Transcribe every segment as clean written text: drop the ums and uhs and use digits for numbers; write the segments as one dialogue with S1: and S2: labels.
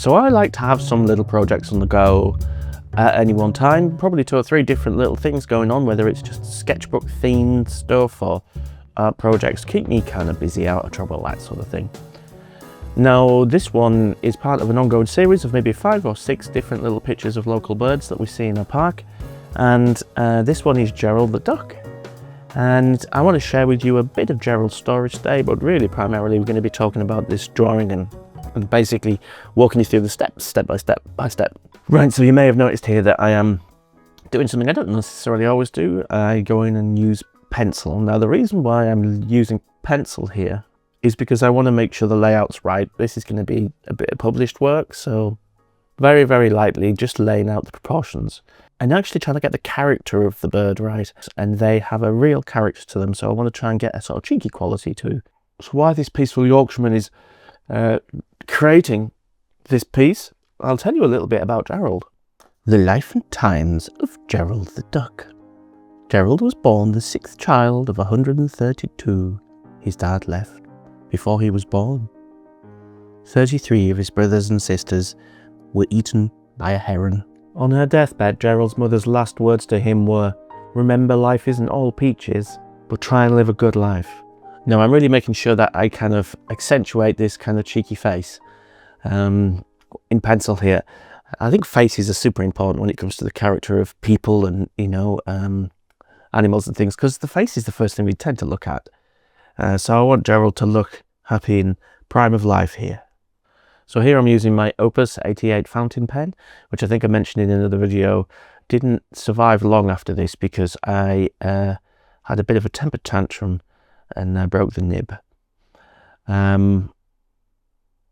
S1: So I like to have some little projects on the go at any one time, probably 2 or 3 different little things going on, whether it's just sketchbook themed stuff or art projects. Keep me kind of busy, out of trouble, that sort of thing. Now this one is part of an ongoing series of maybe 5 or 6 different little pictures of local birds that we see in our park, and this one is Gerald the Duck. And I want to share with you a bit of Gerald's story today, but really primarily we're going to be talking about this drawing and basically walking you through the steps, step by step by step. Right, so you may have noticed here that I am doing something I don't necessarily always do. I go in and use pencil. Now the reason why I'm using pencil here is because I want to make sure the layout's right. This is going to be a bit of published work, so very, very lightly just laying out the proportions and actually trying to get the character of the bird right. And they have a real character to them, so I want to try and get a sort of cheeky quality too. So why this peaceful Yorkshireman is creating this piece, I'll tell you a little bit about Gerald. The life and times of Gerald the Duck. Gerald was born the 6th child of 132. His dad left before he was born. 33 of his brothers and sisters were eaten by a heron. On her deathbed, Gerald's mother's last words to him were, "Remember, life isn't all peaches, but try and live a good life." Now I'm really making sure that I kind of accentuate this kind of cheeky face in pencil here. I think faces are super important when it comes to the character of people and, you know, animals and things, because the face is the first thing we tend to look at. So I want Gerald to look happy in prime of life here. So here I'm using my Opus 88 fountain pen, which I think I mentioned in another video. Didn't survive long after this because I had a bit of a temper tantrum and I broke the nib.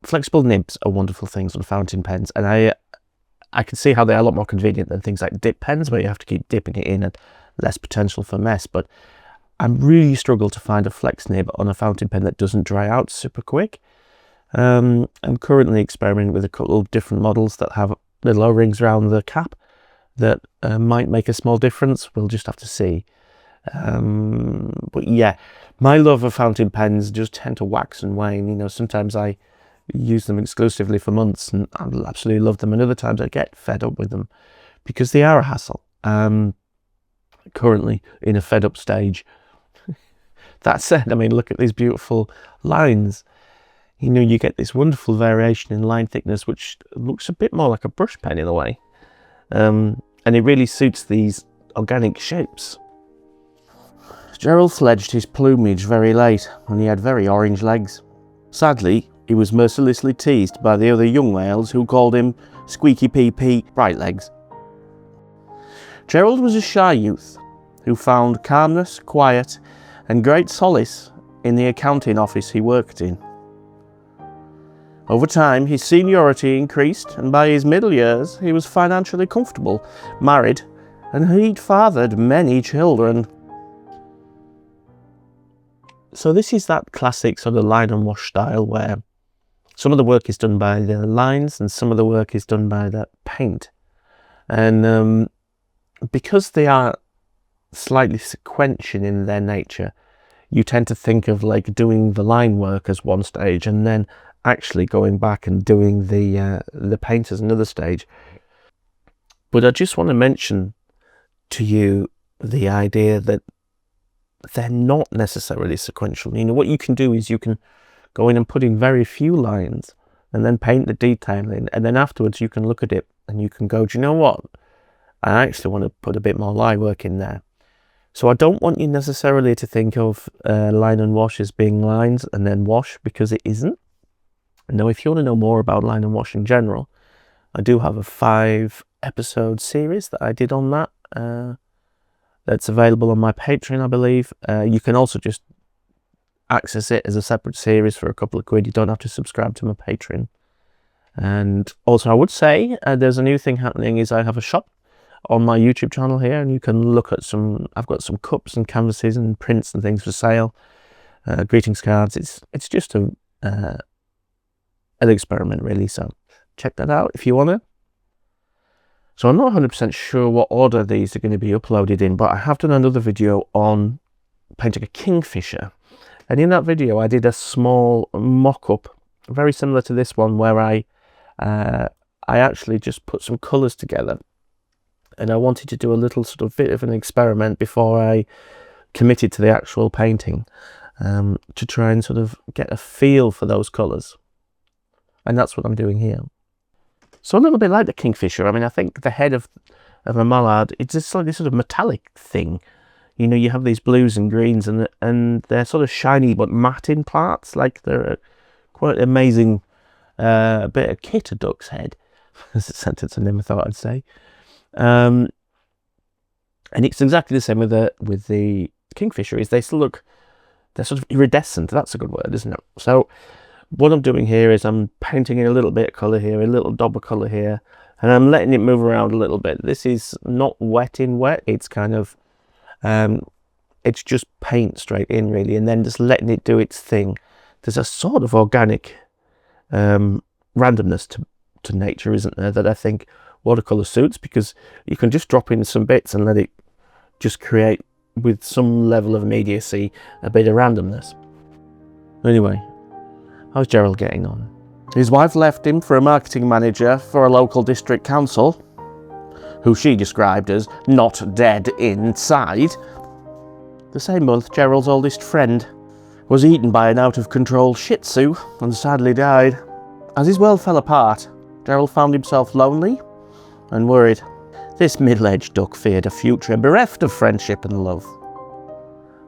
S1: Flexible nibs are wonderful things on fountain pens, and I can see how they're a lot more convenient than things like dip pens where you have to keep dipping it in and less potential for mess. But I really struggle to find a flex nib on a fountain pen that doesn't dry out super quick. I'm currently experimenting with a couple of different models that have little O-rings around the cap that might make a small difference. We'll just have to see. But yeah, my love of fountain pens just tend to wax and wane. You know, sometimes I use them exclusively for months and I absolutely love them, and other times I get fed up with them because they are a hassle. Currently in a fed up stage. That said, I mean, look at these beautiful lines. You know, you get this wonderful variation in line thickness, which looks a bit more like a brush pen in a way. And it really suits these organic shapes. Gerald fledged his plumage very late, and he had very orange legs. Sadly, he was mercilessly teased by the other young males who called him Squeaky PP Bright Legs. Gerald was a shy youth who found calmness, quiet, and great solace in the accounting office he worked in. Over time, his seniority increased, and by his middle years, he was financially comfortable, married, and he'd fathered many children. So this is that classic sort of line and wash style where some of the work is done by the lines and some of the work is done by the paint. And because they are slightly sequential in their nature, you tend to think of like doing the line work as one stage and then actually going back and doing the paint as another stage. But I just want to mention to you the idea that they're not necessarily sequential. You know, what you can do is you can go in and put in very few lines and then paint the detail in, and then afterwards you can look at it and you can go, do you know what? I actually want to put a bit more line work in there. So I don't want you necessarily to think of line and wash as being lines and then wash, because it isn't. Now, if you want to know more about line and wash in general, I do have a 5-episode series that I did on that. That's available on my Patreon, I believe. You can also just access it as a separate series for a couple of quid. You don't have to subscribe to my Patreon. And also I would say there's a new thing happening, is I have a shop on my YouTube channel here, and you can look at I've got some cups and canvases and prints and things for sale. Greetings cards. It's just an experiment really, so check that out if you want to. So I'm not 100% sure what order these are going to be uploaded in, but I have done another video on painting a kingfisher, and in that video I did a small mock-up very similar to this one, where I I actually just put some colours together, and I wanted to do a little sort of bit of an experiment before I committed to the actual painting, to try and sort of get a feel for those colours. And that's what I'm doing here. So a little bit like the Kingfisher. I mean, I think the head of a mallard, it's just like this sort of metallic thing. You know, you have these blues and greens, and they're sort of shiny but matte in parts. Like they're quite amazing bit of kit, a duck's head. That's a sentence I never thought I'd say. And it's exactly the same with the Kingfisher. Is they still look, they're sort of iridescent. That's a good word, isn't it? So what I'm doing here is I'm painting in a little bit of colour here, a little dab of colour here, and I'm letting it move around a little bit. This is not wet in wet. It's kind of, it's just paint straight in really, and then just letting it do its thing. There's a sort of organic randomness to nature, isn't there, that I think watercolour suits, because you can just drop in some bits and let it just create, with some level of immediacy, a bit of randomness. Anyway, how's Gerald getting on? His wife left him for a marketing manager for a local district council, who she described as not dead inside. The same month, Gerald's oldest friend was eaten by an out-of-control Shih Tzu and sadly died. As his world fell apart, Gerald found himself lonely and worried. This middle-aged duck feared a future bereft of friendship and love.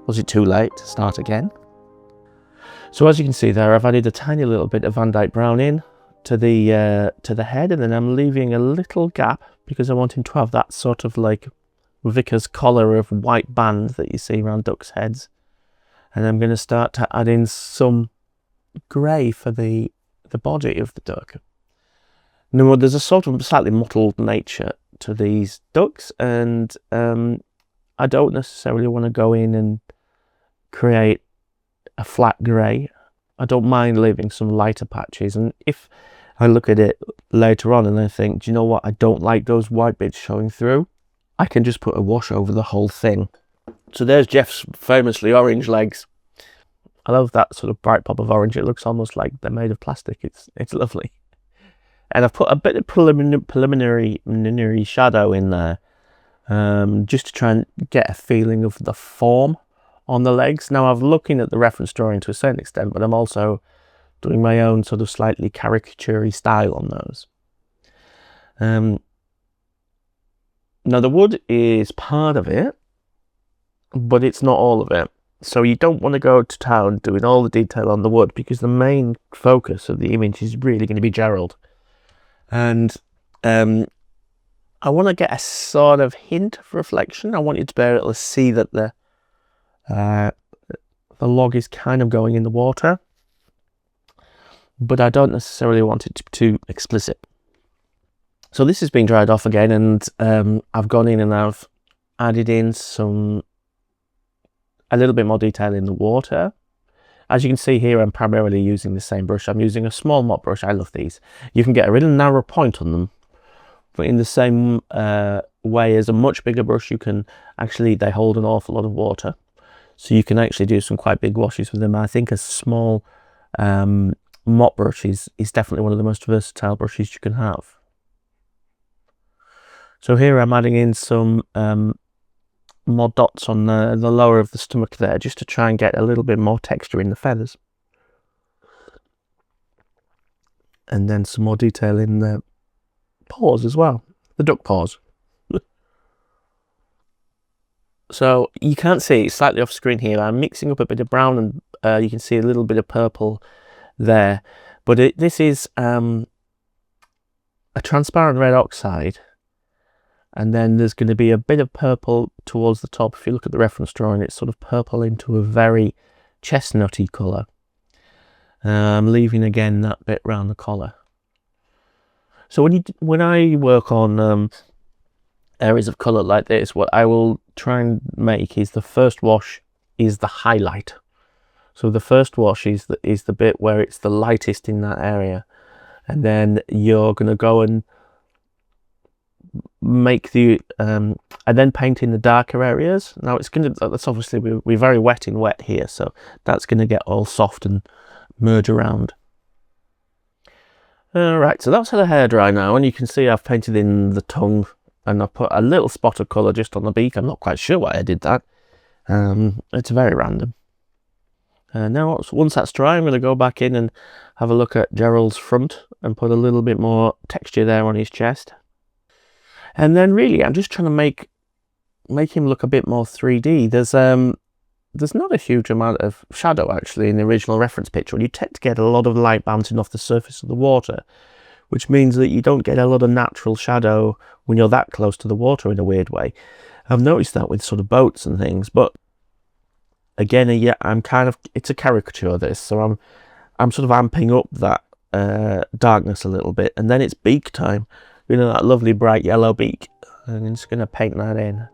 S1: Was it too late to start again? So as you can see there, I've added a tiny little bit of Van Dyke Brown in to the head, and then I'm leaving a little gap because I want him to have that sort of like vicar's collar of white band that you see around ducks' heads. And I'm going to start to add in some grey for the body of the duck. Now, there's a sort of slightly mottled nature to these ducks, and I don't necessarily want to go in and create a flat grey. I don't mind leaving some lighter patches, and if I look at it later on and I think, do you know what, I don't like those white bits showing through, I can just put a wash over the whole thing. So there's Jeff's famously orange legs. I love that sort of bright pop of orange. It looks almost like they're made of plastic. It's lovely. And I've put a bit of preliminary shadow in there, just to try and get a feeling of the form on the legs. Now, I'm looking at the reference drawing to a certain extent, but I'm also doing my own sort of slightly caricature-y style on those. Now, the wood is part of it, but it's not all of it. So you don't want to go to town doing all the detail on the wood, because the main focus of the image is really going to be Gerald. And I want to get a sort of hint of reflection. I want you to be able to see that the log is kind of going in the water, but I don't necessarily want it to be too explicit. So this has been dried off again, and I've gone in and I've added in a little bit more detail in the water. As you can see here, I'm primarily using the same brush. I'm using a small mop brush. I love these. You can get a really narrow point on them, but in the same way as a much bigger brush, you can actually, they hold an awful lot of water. So you can actually do some quite big washes with them. I think a small mop brush is definitely one of the most versatile brushes you can have. So here I'm adding in some more dots on the lower of the stomach there, just to try and get a little bit more texture in the feathers. And then some more detail in the paws as well, the duck paws. So you can't see, it's slightly off screen here. I'm mixing up a bit of brown, and you can see a little bit of purple there. But this is a transparent red oxide. And then there's going to be a bit of purple towards the top. If you look at the reference drawing, it's sort of purple into a very chestnutty colour. I'm leaving again that bit round the collar. So when I work on areas of colour like this, what I will try and make is the first wash is the highlight. So the first wash is the bit where it's the lightest in that area, and then you're going to go and make the and then paint in the darker areas. Now that's obviously, we're very wet in wet here, so that's going to get all soft and merge around. Right, so that's had a hairdryer now, and you can see I've painted in the tongue, and I put a little spot of colour just on the beak. I'm not quite sure why I did that. It's very random. Now, once that's dry, I'm going to go back in and have a look at Gerald's front and put a little bit more texture there on his chest. And then really, I'm just trying to make him look a bit more 3D. There's not a huge amount of shadow actually in the original reference picture, and you tend to get a lot of light bouncing off the surface of the water, which means that you don't get a lot of natural shadow when you're that close to the water in a weird way. I've noticed that with sort of boats and things, but again, yeah, it's a caricature this, so I'm sort of amping up that darkness a little bit, and then it's beak time. You know, that lovely bright yellow beak, and I'm just going to paint that in.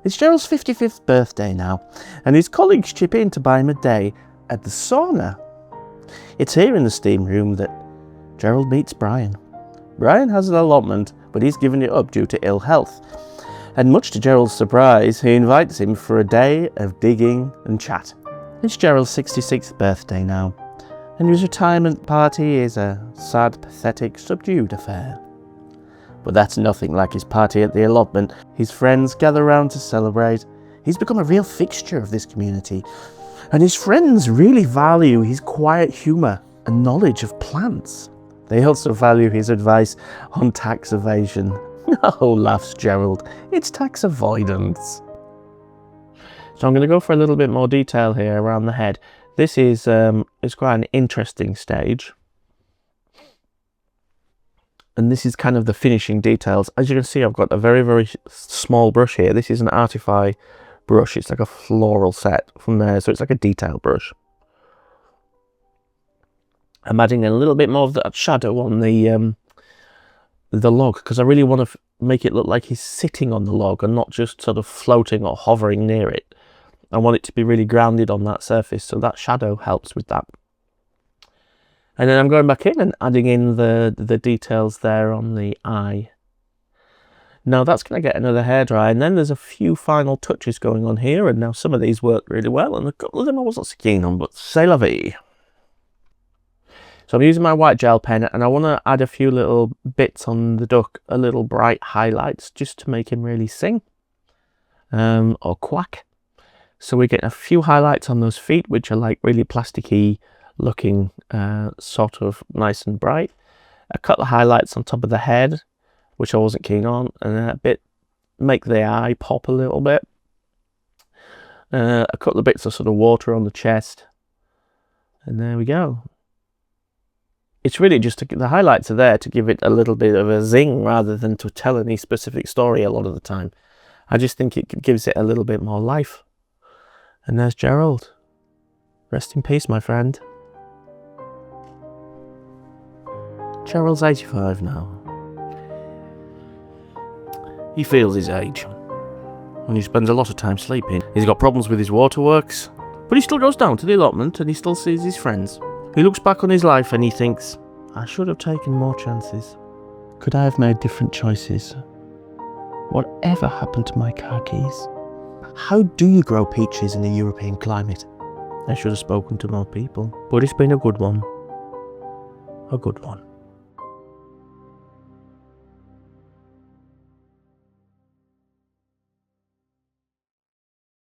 S1: It's Gerald's 55th birthday now, and his colleagues chip in to buy him a day at the sauna. It's here in the steam room that Gerald meets Brian. Brian has an allotment, but he's given it up due to ill health. And much to Gerald's surprise, he invites him for a day of digging and chat. It's Gerald's 66th birthday now, and his retirement party is a sad, pathetic, subdued affair. But that's nothing like his party at the allotment. His friends gather round to celebrate. He's become a real fixture of this community, and his friends really value his quiet humour and knowledge of plants. They also value his advice on tax evasion. Oh, laughs Gerald, it's tax avoidance. So I'm going to go for a little bit more detail here around the head. This is quite an interesting stage. And this is kind of the finishing details. As you can see, I've got a very, very small brush here. This is an Artify brush. It's like a floral set from there, so it's like a detail brush. I'm adding a little bit more of that shadow on the log, because I really want to make it look like he's sitting on the log and not just sort of floating or hovering near it. I want it to be really grounded on that surface, so that shadow helps with that. And then I'm going back in and adding in the details there on the eye. Now that's going to get another hairdryer, and then there's a few final touches going on here, and now some of these work really well, and a couple of them I wasn't so keen on, but c'est la vie. So I'm using my white gel pen, and I want to add a few little bits on the duck, a little bright highlights, just to make him really sing, or quack. So we get a few highlights on those feet, which are like really plasticky looking, sort of nice and bright. A couple of highlights on top of the head, which I wasn't keen on, and a bit make the eye pop a little bit. A couple of bits of sort of water on the chest, and there we go. It's really just the highlights are there to give it a little bit of a zing rather than to tell any specific story a lot of the time. I just think it gives it a little bit more life. And there's Gerald. Rest in peace, my friend. Gerald's 85 now. He feels his age, and he spends a lot of time sleeping. He's got problems with his waterworks, but he still goes down to the allotment and he still sees his friends. He looks back on his life and he thinks, I should have taken more chances. Could I have made different choices? Whatever happened to my car keys? How do you grow peaches in a European climate? I should have spoken to more people, but it's been a good one. A good one.